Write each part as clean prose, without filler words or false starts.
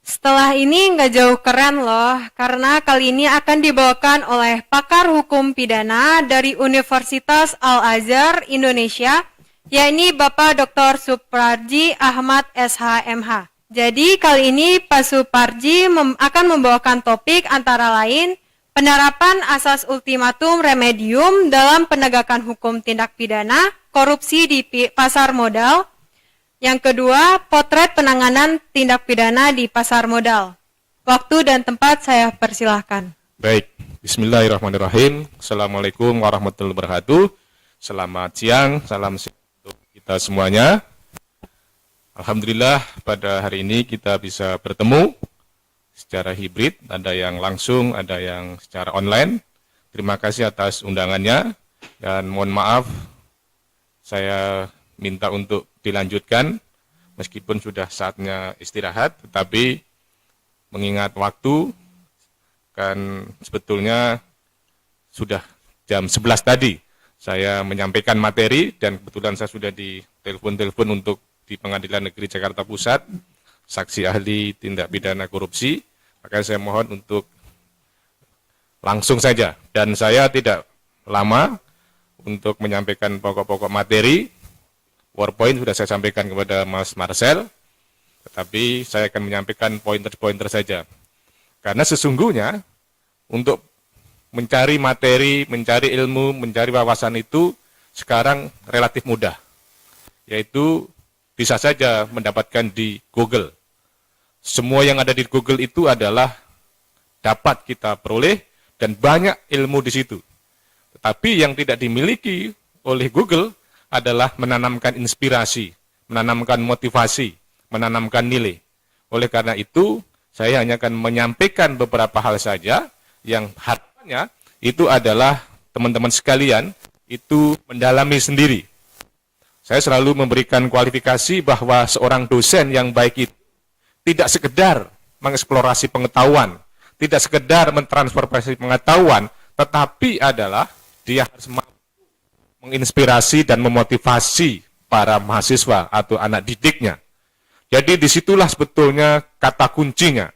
Setelah ini nggak jauh keren loh, karena kali ini akan dibawakan oleh pakar hukum pidana dari Universitas Al-Azhar Indonesia, yakni Bapak Dr. Suparji Ahmad SHMH. Jadi kali ini Pak Suparji akan membawakan topik antara lain penerapan asas ultimatum remedium dalam penegakan hukum tindak pidana korupsi di pasar modal. Yang kedua, potret penanganan tindak pidana di pasar modal. Waktu dan tempat saya persilahkan. Baik, bismillahirrahmanirrahim. Assalamualaikum warahmatullahi wabarakatuh. Selamat siang, salam sehat untuk kita semuanya. Alhamdulillah pada hari ini kita bisa bertemu secara hibrid, ada yang langsung, ada yang secara online. Terima kasih atas undangannya dan mohon maaf saya minta untuk dilanjutkan meskipun sudah saatnya istirahat, tetapi mengingat waktu kan sebetulnya sudah jam 11 tadi saya menyampaikan materi dan kebetulan saya sudah ditelepon untuk di Pengadilan Negeri Jakarta Pusat saksi ahli tindak pidana korupsi, maka saya mohon untuk langsung saja dan saya tidak lama untuk menyampaikan pokok-pokok materi. PowerPoint sudah saya sampaikan kepada Mas Marcel, tetapi saya akan menyampaikan pointer-pointer saja. Karena sesungguhnya untuk mencari materi, mencari ilmu, mencari wawasan itu sekarang relatif mudah. Yaitu bisa saja mendapatkan di Google. Semua yang ada di Google itu adalah dapat kita peroleh dan banyak ilmu di situ. Tetapi yang tidak dimiliki oleh Google adalah menanamkan inspirasi, menanamkan motivasi, menanamkan nilai. Oleh karena itu, saya hanya akan menyampaikan beberapa hal saja yang harapannya itu adalah teman-teman sekalian itu mendalami sendiri. Saya selalu memberikan kualifikasi bahwa seorang dosen yang baik itu tidak sekedar mengeksplorasi pengetahuan, tidak sekedar mentransformasi pengetahuan, tetapi adalah dia harus menginspirasi dan memotivasi para mahasiswa atau anak didiknya. Jadi disitulah sebetulnya kata kuncinya.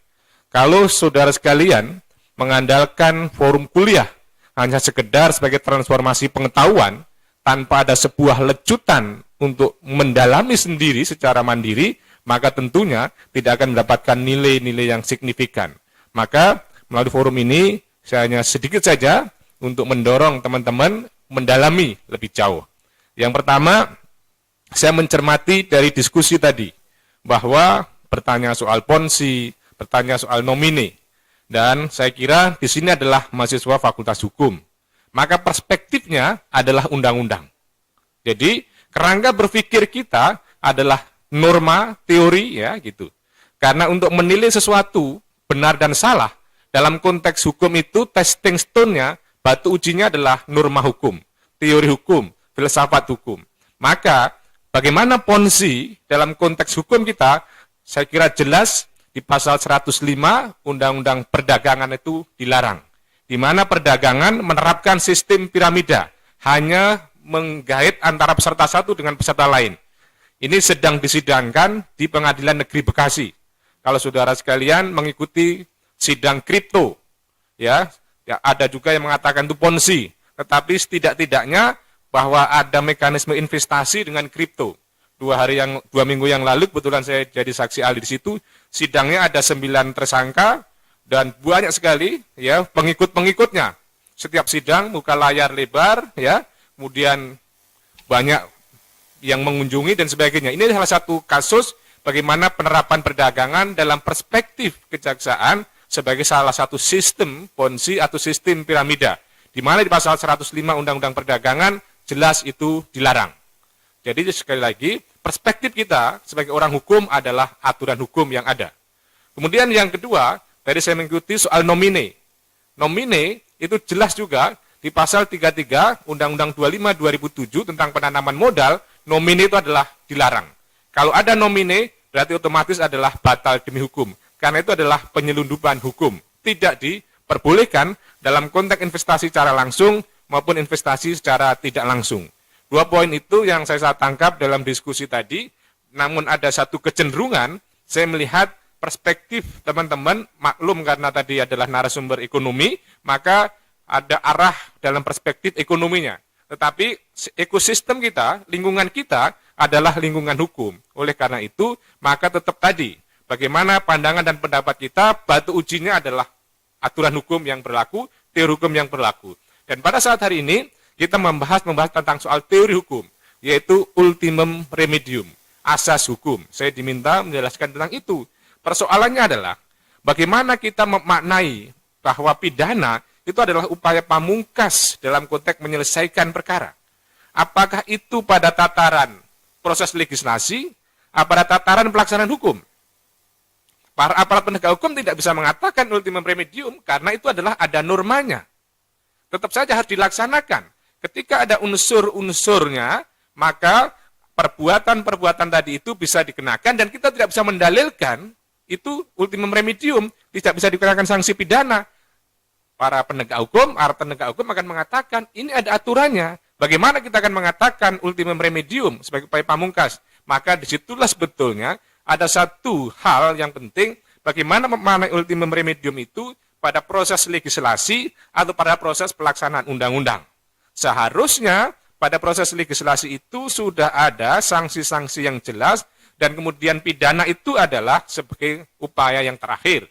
Kalau saudara sekalian mengandalkan forum kuliah hanya sekedar sebagai transformasi pengetahuan, tanpa ada sebuah lecutan untuk mendalami sendiri secara mandiri, maka tentunya tidak akan mendapatkan nilai-nilai yang signifikan. Maka melalui forum ini, saya hanya sedikit saja untuk mendorong teman-teman mendalami lebih jauh. Yang pertama, saya mencermati dari diskusi tadi, bahwa bertanya soal ponsi, bertanya soal nomine, dan saya kira di sini adalah mahasiswa Fakultas Hukum. Maka perspektifnya adalah undang-undang. Jadi, kerangka berpikir kita adalah norma, teori, ya gitu. Karena untuk menilai sesuatu, benar dan salah, dalam konteks hukum itu, testing stone-nya, batu ujinya adalah norma hukum, teori hukum, filsafat hukum. Maka bagaimana ponsi dalam konteks hukum kita, saya kira jelas di pasal 105 Undang-Undang Perdagangan itu dilarang. Di mana perdagangan menerapkan sistem piramida, hanya menggait antara peserta satu dengan peserta lain. Ini sedang disidangkan di Pengadilan Negeri Bekasi. Kalau saudara sekalian mengikuti sidang kripto, ya ada juga yang mengatakan itu ponzi, tetapi setidak-tidaknya bahwa ada mekanisme investasi dengan kripto. 2 minggu yang lalu kebetulan saya jadi saksi ahli di situ, sidangnya ada 9 tersangka dan banyak sekali ya pengikut-pengikutnya. Setiap sidang muka layar lebar, ya, kemudian banyak yang mengunjungi dan sebagainya. Ini salah satu kasus bagaimana penerapan perdagangan dalam perspektif kejaksaan sebagai salah satu sistem ponzi atau sistem piramida, di mana di pasal 105 Undang-Undang Perdagangan jelas itu dilarang. Jadi sekali lagi, perspektif kita sebagai orang hukum adalah aturan hukum yang ada. Kemudian yang kedua, tadi saya mengikuti soal nomine. Nomine itu jelas juga di pasal 33 Undang-Undang 25 2007 tentang penanaman modal, nomine itu adalah dilarang. Kalau ada nomine, berarti otomatis adalah batal demi hukum. Karena itu adalah penyelundupan hukum. Tidak diperbolehkan dalam konteks investasi secara langsung maupun investasi secara tidak langsung. 2 poin itu yang saya tangkap dalam diskusi tadi, namun ada satu kecenderungan, saya melihat perspektif teman-teman, maklum karena tadi adalah narasumber ekonomi, maka ada arah dalam perspektif ekonominya. Tetapi ekosistem kita, lingkungan kita adalah lingkungan hukum. Oleh karena itu, maka tetap tadi, bagaimana pandangan dan pendapat kita, batu ujinya adalah aturan hukum yang berlaku, teori hukum yang berlaku. Dan pada saat hari ini, kita membahas tentang soal teori hukum, yaitu ultimum remedium, asas hukum. Saya diminta menjelaskan tentang itu. Persoalannya adalah, bagaimana kita memaknai bahwa pidana itu adalah upaya pamungkas dalam konteks menyelesaikan perkara. Apakah itu pada tataran proses legislasi, pada tataran pelaksanaan hukum? Para aparat penegak hukum tidak bisa mengatakan ultimum remedium karena itu adalah ada normanya. Tetap saja harus dilaksanakan. Ketika ada unsur-unsurnya, maka perbuatan-perbuatan tadi itu bisa dikenakan dan kita tidak bisa mendalilkan itu ultimum remedium, tidak bisa dikenakan sanksi pidana. Para penegak hukum akan mengatakan ini ada aturannya. Bagaimana kita akan mengatakan ultimum remedium sebagai upaya pamungkas? Maka disitulah sebetulnya ada satu hal yang penting, bagaimana memaknai ultimum remedium itu pada proses legislasi atau pada proses pelaksanaan undang-undang. Seharusnya pada proses legislasi itu sudah ada sanksi-sanksi yang jelas dan kemudian pidana itu adalah sebagai upaya yang terakhir.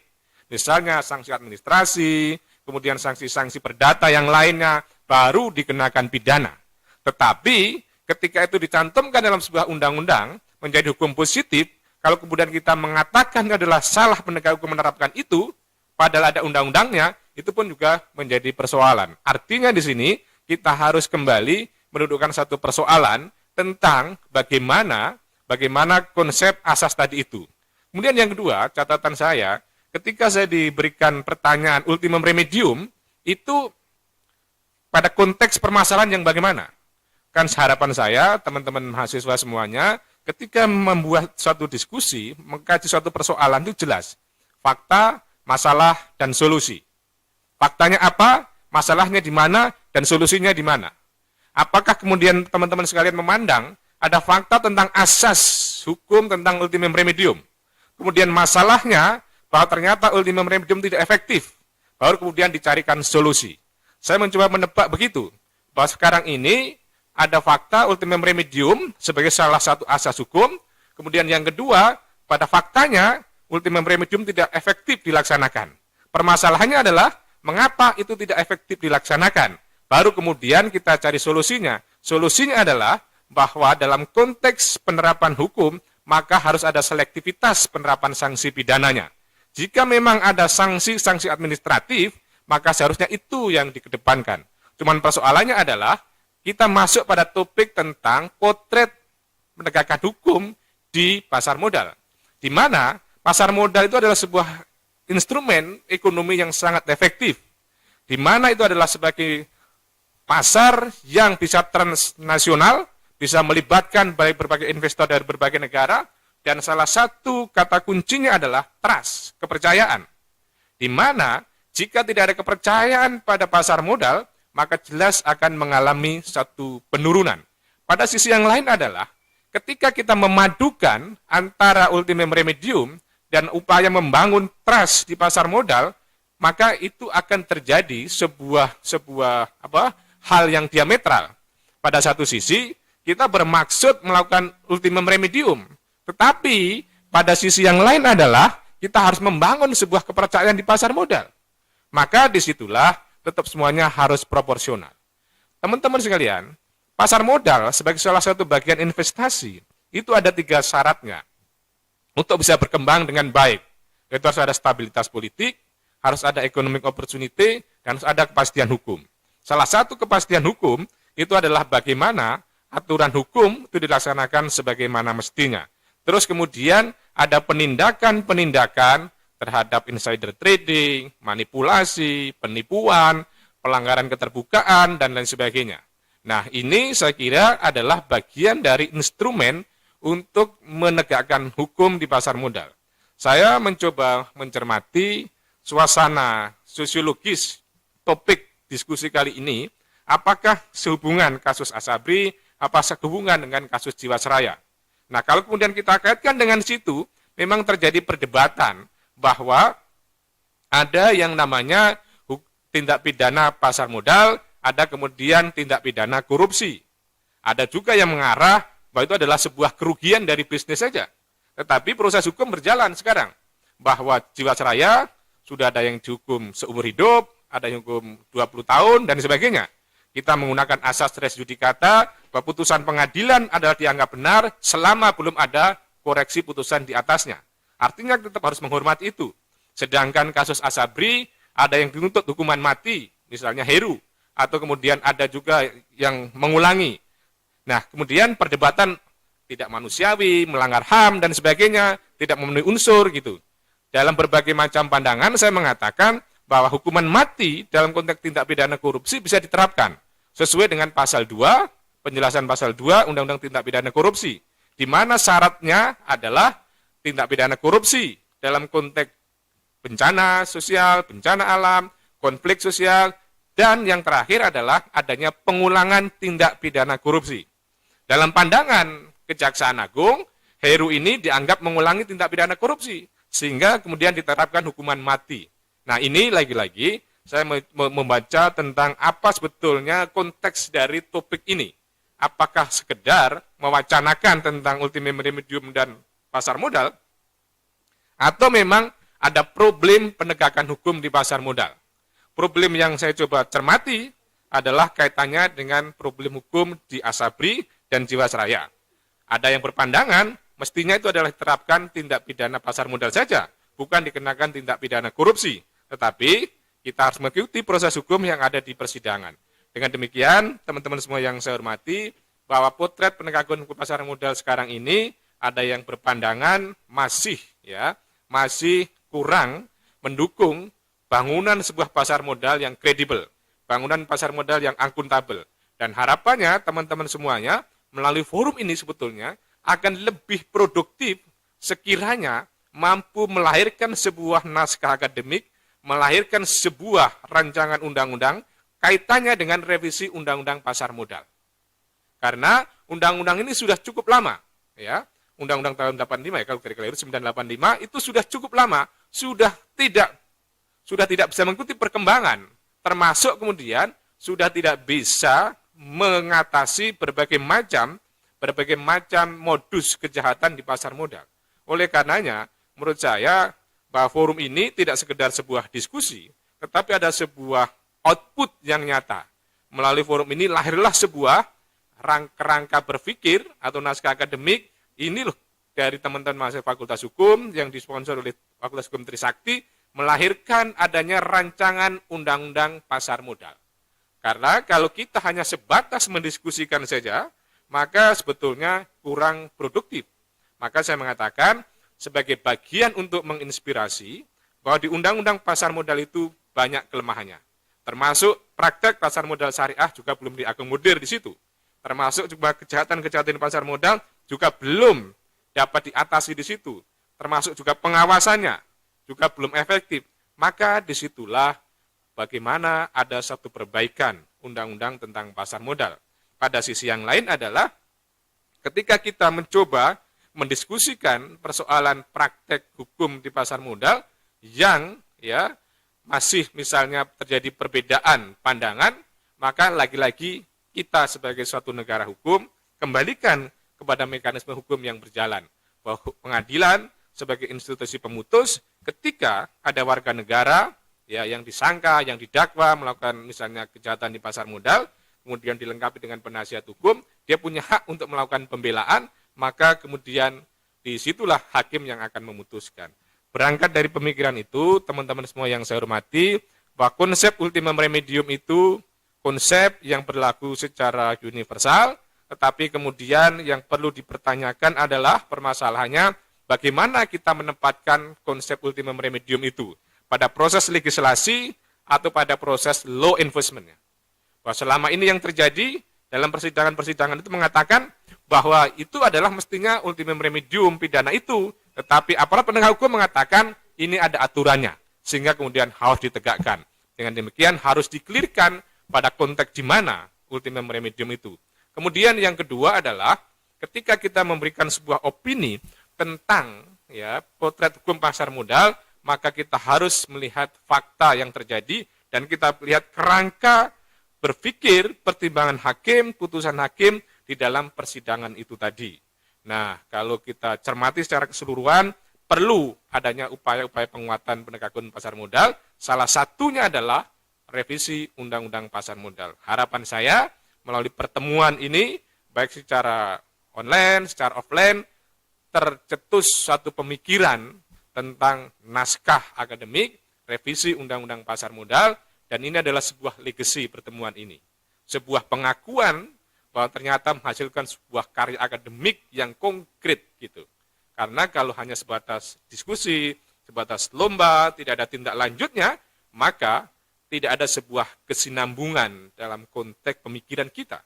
Misalnya sanksi administrasi, kemudian sanksi-sanksi perdata yang lainnya, baru dikenakan pidana. Tetapi ketika itu dicantumkan dalam sebuah undang-undang menjadi hukum positif, kalau kemudian kita mengatakan adalah salah penegak hukum menerapkan itu, padahal ada undang-undangnya, itu pun juga menjadi persoalan. Artinya di sini kita harus kembali mendudukkan satu persoalan tentang bagaimana konsep asas tadi itu. Kemudian yang kedua, catatan saya, ketika saya diberikan pertanyaan ultimum remedium, itu pada konteks permasalahan yang bagaimana? Kan harapan saya, teman-teman mahasiswa semuanya, ketika membuat suatu diskusi, mengkaji suatu persoalan itu jelas. Fakta, masalah, dan solusi. Faktanya apa? Masalahnya di mana? Dan solusinya di mana? Apakah kemudian teman-teman sekalian memandang ada fakta tentang asas hukum tentang ultimum remedium? Kemudian masalahnya bahwa ternyata ultimum remedium tidak efektif. Baru kemudian dicarikan solusi. Saya mencoba menebak begitu. Bahwa sekarang ini ada fakta ultimum remedium sebagai salah satu asas hukum. Kemudian yang kedua, pada faktanya ultimum remedium tidak efektif dilaksanakan. Permasalahannya adalah mengapa itu tidak efektif dilaksanakan. Baru kemudian kita cari solusinya. Solusinya adalah bahwa dalam konteks penerapan hukum, maka harus ada selektivitas penerapan sanksi pidananya. Jika memang ada sanksi-sanksi administratif, maka seharusnya itu yang dikedepankan. Cuman persoalannya adalah, kita masuk pada topik tentang potret penegakan hukum di pasar modal. Di mana pasar modal itu adalah sebuah instrumen ekonomi yang sangat efektif. Di mana itu adalah sebagai pasar yang bisa transnasional, bisa melibatkan berbagai investor dari berbagai negara, dan salah satu kata kuncinya adalah trust, kepercayaan. Di mana jika tidak ada kepercayaan pada pasar modal, maka jelas akan mengalami satu penurunan. Pada sisi yang lain adalah, ketika kita memadukan antara ultimum remedium dan upaya membangun trust di pasar modal, maka itu akan terjadi sebuah hal yang diametral. Pada satu sisi, kita bermaksud melakukan ultimum remedium. Tetapi, pada sisi yang lain adalah, kita harus membangun sebuah kepercayaan di pasar modal. Maka disitulah tetap semuanya harus proporsional. Teman-teman sekalian, pasar modal sebagai salah satu bagian investasi, itu ada 3 syaratnya. Untuk bisa berkembang dengan baik, yaitu harus ada stabilitas politik, harus ada economic opportunity, dan harus ada kepastian hukum. Salah satu kepastian hukum itu adalah bagaimana aturan hukum itu dilaksanakan sebagaimana mestinya. Terus kemudian ada penindakan-penindakan terhadap insider trading, manipulasi, penipuan, pelanggaran keterbukaan, dan lain sebagainya. Nah, ini saya kira adalah bagian dari instrumen untuk menegakkan hukum di pasar modal. Saya mencoba mencermati suasana sosiologis topik diskusi kali ini, apakah sehubungan kasus Asabri, apa sehubungan dengan kasus Jiwasraya. Nah, kalau kemudian kita kaitkan dengan situ, memang terjadi perdebatan bahwa ada yang namanya tindak pidana pasar modal, ada kemudian tindak pidana korupsi. Ada juga yang mengarah bahwa itu adalah sebuah kerugian dari bisnis saja. Tetapi proses hukum berjalan sekarang. Bahwa Jiwasraya sudah ada yang dihukum seumur hidup, ada yang hukum 20 tahun, dan sebagainya. Kita menggunakan asas res judicata, bahwa putusan pengadilan adalah dianggap benar selama belum ada koreksi putusan di atasnya. Artinya tetap harus menghormati itu. Sedangkan kasus Asabri, ada yang dituntut hukuman mati, misalnya Heru, atau kemudian ada juga yang mengulangi. Nah, kemudian perdebatan tidak manusiawi, melanggar HAM, dan sebagainya, tidak memenuhi unsur gitu. Dalam berbagai macam pandangan, saya mengatakan bahwa hukuman mati dalam konteks tindak pidana korupsi bisa diterapkan sesuai dengan pasal 2, penjelasan pasal 2 Undang-Undang Tindak Pidana Korupsi, di mana syaratnya adalah tindak pidana korupsi dalam konteks bencana sosial, bencana alam, konflik sosial, dan yang terakhir adalah adanya pengulangan tindak pidana korupsi. Dalam pandangan Kejaksaan Agung, Heru ini dianggap mengulangi tindak pidana korupsi, sehingga kemudian diterapkan hukuman mati. Nah, ini lagi-lagi saya membaca tentang apa sebetulnya konteks dari topik ini. Apakah sekedar mewacanakan tentang ultimum remedium dan pasar modal, atau memang ada problem penegakan hukum di pasar modal. Problem yang saya coba cermati adalah kaitannya dengan problem hukum di Asabri dan Jiwasraya. Ada yang berpandangan, mestinya itu adalah diterapkan tindak pidana pasar modal saja, bukan dikenakan tindak pidana korupsi. Tetapi kita harus mengikuti proses hukum yang ada di persidangan. Dengan demikian, teman-teman semua yang saya hormati, bahwa potret penegakan hukum pasar modal sekarang ini ada yang berpandangan masih kurang mendukung bangunan sebuah pasar modal yang kredibel, bangunan pasar modal yang akuntabel. Dan harapannya teman-teman semuanya melalui forum ini sebetulnya akan lebih produktif sekiranya mampu melahirkan sebuah naskah akademik, melahirkan sebuah rancangan undang-undang kaitannya dengan revisi undang-undang pasar modal. Karena undang-undang ini sudah cukup lama, ya. Undang-undang tahun 85 ya, kalau kira-kira 985 itu sudah cukup lama, sudah tidak bisa mengikuti perkembangan, termasuk kemudian sudah tidak bisa mengatasi berbagai macam modus kejahatan di pasar modal. Oleh karenanya, menurut saya bahwa forum ini tidak sekedar sebuah diskusi, tetapi ada sebuah output yang nyata. Melalui forum ini lahirlah sebuah kerangka berpikir atau naskah akademik. Ini loh dari teman-teman mahasiswa Fakultas Hukum yang disponsor oleh Fakultas Hukum Trisakti melahirkan adanya rancangan undang-undang pasar modal. Karena kalau kita hanya sebatas mendiskusikan saja, maka sebetulnya kurang produktif. Maka saya mengatakan sebagai bagian untuk menginspirasi bahwa di undang-undang pasar modal itu banyak kelemahannya. Termasuk praktek pasar modal syariah juga belum diakomodir di situ. Termasuk juga kejahatan-kejahatan di pasar modal juga belum dapat diatasi di situ. Termasuk juga pengawasannya juga belum efektif. Maka disitulah bagaimana ada satu perbaikan undang-undang tentang pasar modal. Pada sisi yang lain adalah ketika kita mencoba mendiskusikan persoalan praktek hukum di pasar modal yang masih misalnya terjadi perbedaan pandangan, maka lagi-lagi kita sebagai suatu negara hukum kembalikan kepada mekanisme hukum yang berjalan. Bahwa pengadilan sebagai institusi pemutus ketika ada warga negara yang disangka, yang didakwa melakukan misalnya kejahatan di pasar modal, kemudian dilengkapi dengan penasihat hukum, dia punya hak untuk melakukan pembelaan, maka kemudian disitulah hakim yang akan memutuskan. Berangkat dari pemikiran itu, teman-teman semua yang saya hormati, bahwa konsep ultimum remedium itu konsep yang berlaku secara universal, tetapi kemudian yang perlu dipertanyakan adalah permasalahannya bagaimana kita menempatkan konsep ultimum remedium itu pada proses legislasi atau pada proses law enforcement-nya. Bahwa selama ini yang terjadi dalam persidangan-persidangan itu mengatakan bahwa itu adalah mestinya ultimum remedium pidana itu, tetapi aparat penegak hukum mengatakan ini ada aturannya, sehingga kemudian harus ditegakkan. Dengan demikian harus dikelirkan pada konteks di mana ultimum remedium itu. Kemudian yang kedua adalah ketika kita memberikan sebuah opini tentang ya, potret hukum pasar modal, maka kita harus melihat fakta yang terjadi dan kita lihat kerangka berpikir, pertimbangan hakim, putusan hakim di dalam persidangan itu tadi. Nah, kalau kita cermati secara keseluruhan, perlu adanya upaya-upaya penguatan penegakan pasar modal. Salah satunya adalah revisi Undang-Undang Pasar Modal. Harapan saya melalui pertemuan ini, baik secara online, secara offline, tercetus suatu pemikiran tentang naskah akademik, revisi Undang-Undang Pasar Modal, dan ini adalah sebuah legacy pertemuan ini. Sebuah pengakuan bahwa ternyata menghasilkan sebuah karya akademik yang konkret gitu. Karena kalau hanya sebatas diskusi, sebatas lomba, tidak ada tindak lanjutnya, maka tidak ada sebuah kesinambungan dalam konteks pemikiran kita.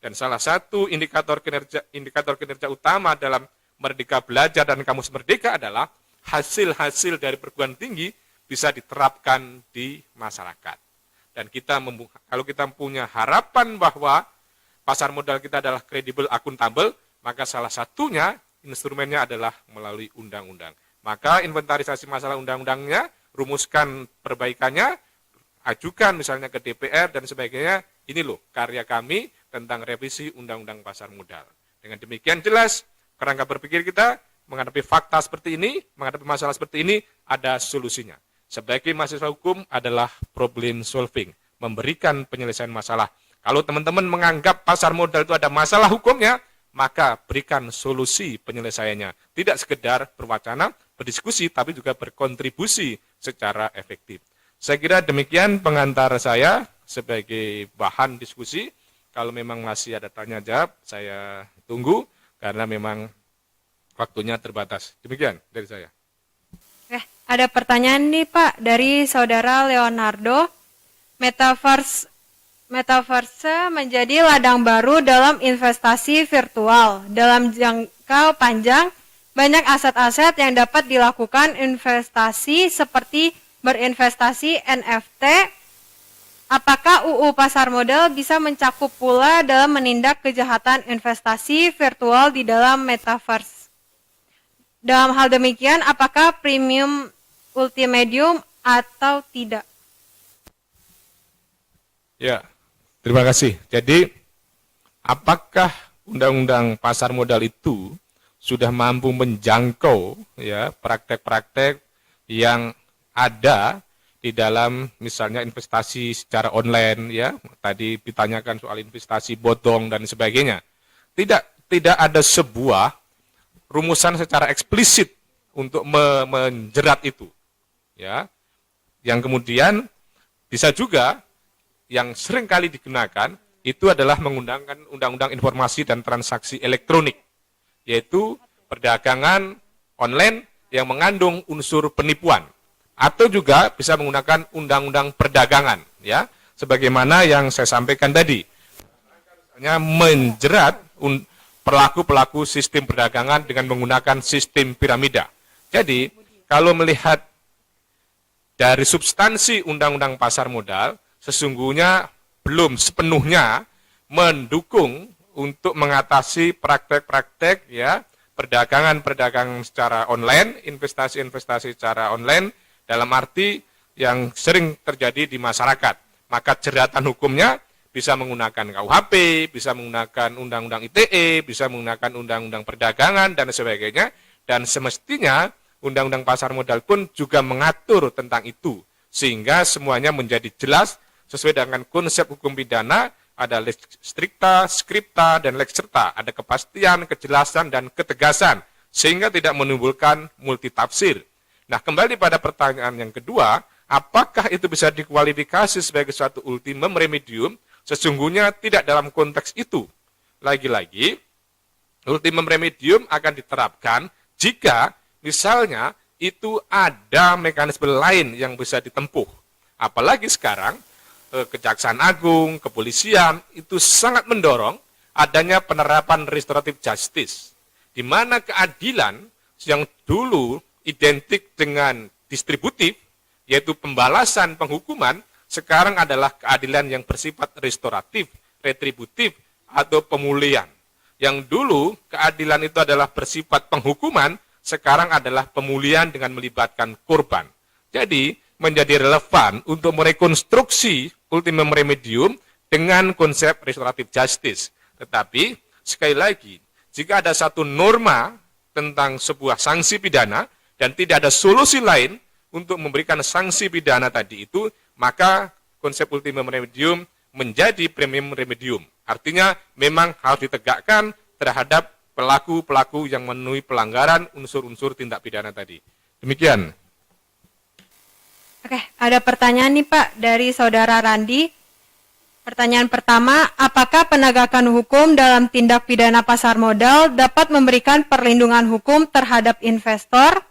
Dan salah satu indikator kinerja utama dalam Merdeka Belajar dan Kamus Merdeka adalah hasil-hasil dari perguruan tinggi bisa diterapkan di masyarakat. Dan kalau kita punya harapan bahwa pasar modal kita adalah kredibel, akuntabel, maka salah satunya instrumennya adalah melalui undang-undang. Maka inventarisasi masalah undang-undangnya, rumuskan perbaikannya, ajukan misalnya ke DPR dan sebagainya. Ini loh karya kami tentang revisi Undang-Undang Pasar Modal. Dengan demikian jelas kerangka berpikir kita menghadapi fakta seperti ini, menghadapi masalah seperti ini, ada solusinya. Sebagai mahasiswa hukum adalah problem solving, memberikan penyelesaian masalah. Kalau teman-teman menganggap pasar modal itu ada masalah hukumnya, maka berikan solusi penyelesaiannya. Tidak sekedar berwacana, berdiskusi, tapi juga berkontribusi secara efektif. Saya kira demikian pengantar saya sebagai bahan diskusi. Kalau memang masih ada tanya jawab, saya tunggu karena memang waktunya terbatas. Demikian dari saya. Ada pertanyaan nih Pak dari saudara Leonardo. Metaverse menjadi ladang baru dalam investasi virtual. Dalam jangka panjang, banyak aset-aset yang dapat dilakukan investasi seperti berinvestasi NFT. Apakah UU Pasar Modal bisa mencakup pula dalam menindak kejahatan investasi virtual di dalam metaverse? Dalam hal demikian, apakah premium ultimedium atau tidak? Ya, terima kasih. Jadi, apakah Undang-Undang Pasar Modal itu sudah mampu menjangkau ya praktek-praktek yang ada di dalam misalnya investasi secara online ya, tadi ditanyakan soal investasi bodong dan sebagainya. Tidak ada sebuah rumusan secara eksplisit untuk menjerat itu. Ya. Yang kemudian bisa juga yang sering kali digunakan itu adalah menggunakan Undang-Undang Informasi dan Transaksi Elektronik, yaitu perdagangan online yang mengandung unsur penipuan. Atau juga bisa menggunakan Undang-Undang Perdagangan, ya, sebagaimana yang saya sampaikan tadi. Misalnya menjerat pelaku-pelaku sistem perdagangan dengan menggunakan sistem piramida. Jadi, kalau melihat dari substansi Undang-Undang Pasar Modal, sesungguhnya belum sepenuhnya mendukung untuk mengatasi praktek-praktek ya perdagangan secara online, investasi-investasi secara online, dalam arti yang sering terjadi di masyarakat. Maka jeratan hukumnya bisa menggunakan KUHP, bisa menggunakan Undang-Undang ITE, bisa menggunakan Undang-Undang Perdagangan, dan sebagainya. Dan semestinya Undang-Undang Pasar Modal pun juga mengatur tentang itu. Sehingga semuanya menjadi jelas sesuai dengan konsep hukum pidana, ada lex stricta, scripta, dan lex certa. Ada kepastian, kejelasan, dan ketegasan. Sehingga tidak menimbulkan multitafsir. Nah, kembali pada pertanyaan yang kedua, apakah itu bisa dikualifikasi sebagai suatu ultimum remedium? Sesungguhnya tidak dalam konteks itu. Lagi-lagi, ultimum remedium akan diterapkan jika misalnya itu ada mekanisme lain yang bisa ditempuh. Apalagi sekarang, Kejaksaan Agung, kepolisian, itu sangat mendorong adanya penerapan restoratif justice, di mana keadilan yang dulu identik dengan distributif, yaitu pembalasan penghukuman, sekarang adalah keadilan yang bersifat restoratif, retributif, atau pemulihan. Yang dulu keadilan itu adalah bersifat penghukuman, sekarang adalah pemulihan dengan melibatkan korban. Jadi, menjadi relevan untuk merekonstruksi ultimum remedium dengan konsep restoratif justice. Tetapi, sekali lagi, jika ada satu norma tentang sebuah sanksi pidana dan tidak ada solusi lain untuk memberikan sanksi pidana tadi itu, maka konsep ultimum remedium menjadi premium remedium. Artinya memang harus ditegakkan terhadap pelaku-pelaku yang memenuhi pelanggaran unsur-unsur tindak pidana tadi. Demikian. Oke, ada pertanyaan nih Pak dari Saudara Randi. Pertanyaan pertama, apakah penegakan hukum dalam tindak pidana pasar modal dapat memberikan perlindungan hukum terhadap investor?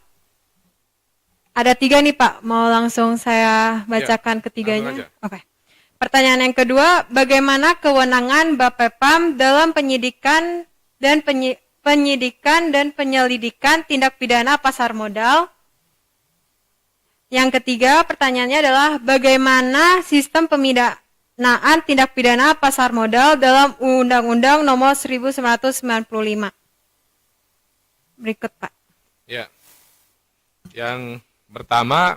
Ada 3 nih Pak, mau langsung saya bacakan ketiganya? Oke. Pertanyaan yang kedua, bagaimana kewenangan Bapepam dalam penyidikan dan penyelidikan tindak pidana pasar modal? Yang ketiga, pertanyaannya adalah bagaimana sistem pemidanaan tindak pidana pasar modal dalam Undang-Undang Nomor 1995? Berikut, Pak. Ya. Yang pertama,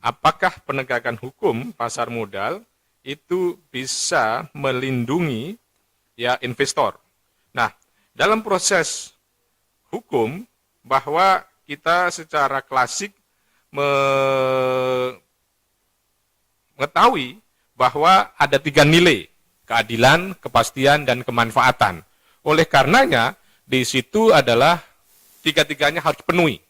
apakah penegakan hukum pasar modal itu bisa melindungi ya investor? Nah, dalam proses hukum bahwa kita secara klasik mengetahui bahwa ada 3 nilai, keadilan, kepastian, dan kemanfaatan. Oleh karenanya, di situ adalah 3-tiganya harus dipenuhi.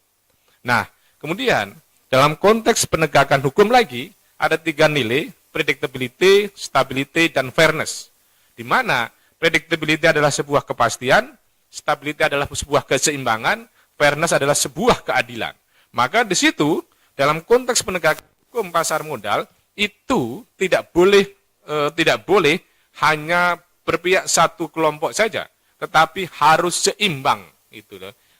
Nah, kemudian dalam konteks penegakan hukum lagi, ada 3 nilai, predictability, stability, dan fairness. Di mana predictability adalah sebuah kepastian, stability adalah sebuah keseimbangan, fairness adalah sebuah keadilan. Maka di situ, dalam konteks penegakan hukum pasar modal, itu tidak boleh hanya berpihak satu kelompok saja, tetapi harus seimbang.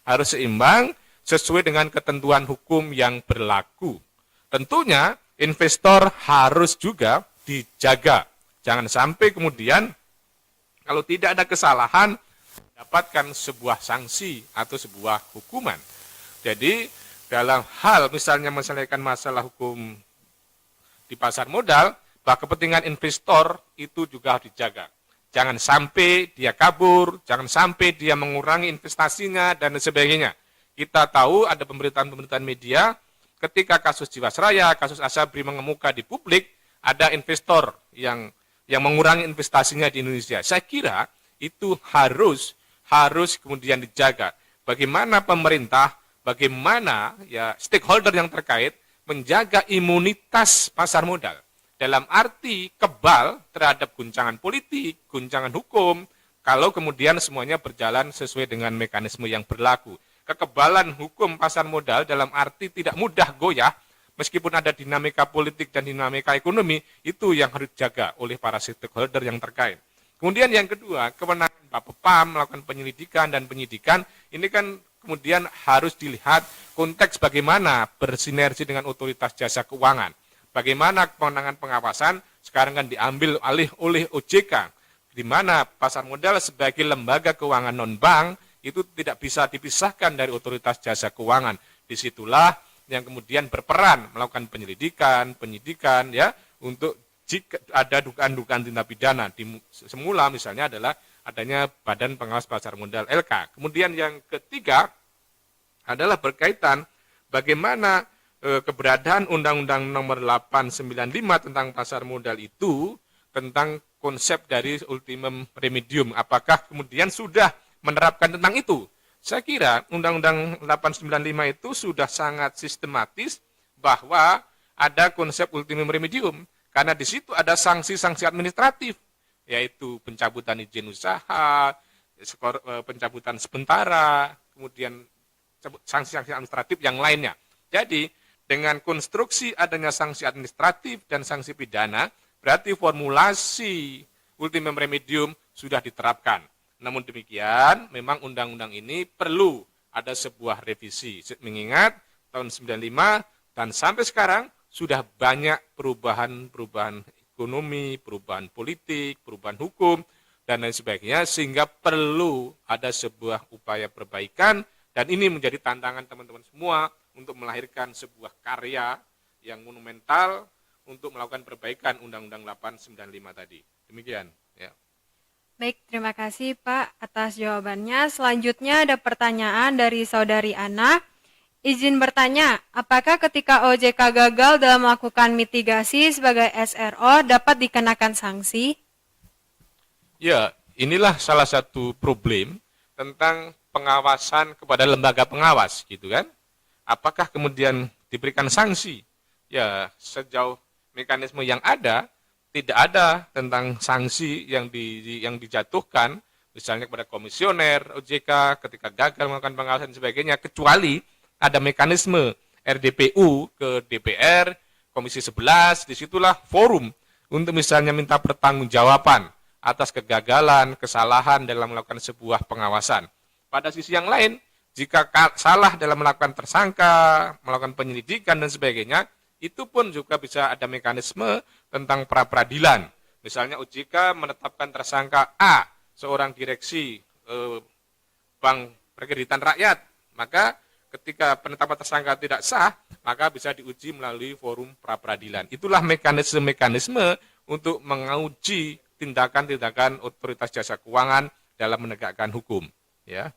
Harus seimbang sesuai dengan ketentuan hukum yang berlaku. Tentunya investor harus juga dijaga. Jangan sampai kemudian kalau tidak ada kesalahan dapatkan sebuah sanksi atau sebuah hukuman. Jadi dalam hal misalnya menyelesaikan masalah hukum di pasar modal, bahwa kepentingan investor itu juga harus dijaga. Jangan sampai dia kabur, jangan sampai dia mengurangi investasinya, dan sebagainya. Kita tahu ada pemberitaan-pemberitaan media, ketika kasus Jiwasraya, kasus Asabri mengemuka di publik, ada investor yang mengurangi investasinya di Indonesia. Saya kira itu harus kemudian dijaga. Bagaimana pemerintah, bagaimana ya stakeholder yang terkait menjaga imunitas pasar modal. Dalam arti kebal terhadap guncangan politik, guncangan hukum, kalau kemudian semuanya berjalan sesuai dengan mekanisme yang berlaku. Kekebalan hukum pasar modal dalam arti tidak mudah goyah, meskipun ada dinamika politik dan dinamika ekonomi, itu yang harus dijaga oleh para stakeholder yang terkait. Kemudian yang kedua, kewenangan Bapepam melakukan penyelidikan dan penyidikan, ini kan kemudian harus dilihat konteks bagaimana bersinergi dengan otoritas jasa keuangan. Bagaimana kewenangan pengawasan sekarang kan diambil alih oleh OJK, di mana pasar modal sebagai lembaga keuangan non-bank itu tidak bisa dipisahkan dari otoritas jasa keuangan. Disitulah yang kemudian berperan melakukan penyelidikan, penyidikan, ya, untuk jika ada dugaan-dugaan tindak pidana. Semula misalnya adalah adanya Badan Pengawas Pasar Modal LK. Kemudian yang ketiga adalah berkaitan bagaimana keberadaan Undang-Undang Nomor 895 tentang pasar modal itu, tentang konsep dari ultimum remedium. Apakah kemudian sudah menerapkan tentang itu? Saya kira Undang-Undang 895 itu sudah sangat sistematis bahwa ada konsep ultimum remedium, karena di situ ada sanksi-sanksi administratif, yaitu pencabutan izin usaha, pencabutan sementara, kemudian sanksi-sanksi administratif yang lainnya. Jadi, dengan konstruksi adanya sanksi administratif dan sanksi pidana, berarti formulasi ultimum remedium sudah diterapkan. Namun demikian, memang undang-undang ini perlu ada sebuah revisi. Mengingat tahun 95 dan sampai sekarang sudah banyak perubahan ekonomi, perubahan politik, perubahan hukum, dan lain sebagainya, sehingga perlu ada sebuah upaya perbaikan Dan ini menjadi tantangan teman-teman semua untuk melahirkan sebuah karya yang monumental untuk melakukan perbaikan Undang-Undang 895 tadi. Demikian. Ya. Baik, terima kasih Pak atas jawabannya. Selanjutnya ada pertanyaan dari Saudari Ana. Izin bertanya, apakah ketika OJK gagal dalam melakukan mitigasi sebagai SRO dapat dikenakan sanksi? Ya, inilah salah satu problem tentang pengawasan kepada lembaga pengawas, gitu kan? Apakah kemudian diberikan sanksi? Ya, sejauh mekanisme yang ada, tidak ada tentang sanksi yang dijatuhkan, misalnya kepada komisioner OJK ketika gagal melakukan pengawasan dan sebagainya, kecuali ada mekanisme RDPU ke DPR, Komisi 11, disitulah forum untuk misalnya minta pertanggungjawaban atas kegagalan, kesalahan dalam melakukan sebuah pengawasan. Pada sisi yang lain, jika salah dalam melakukan tersangka, melakukan penyelidikan dan sebagainya, itu pun juga bisa ada mekanisme tentang pra-peradilan. Misalnya OJK menetapkan tersangka A, seorang direksi Bank Perkreditan Rakyat, maka ketika penetapan tersangka tidak sah, maka bisa diuji melalui forum pra-peradilan. Itulah mekanisme-mekanisme untuk menguji tindakan-tindakan otoritas jasa keuangan dalam menegakkan hukum. Ya.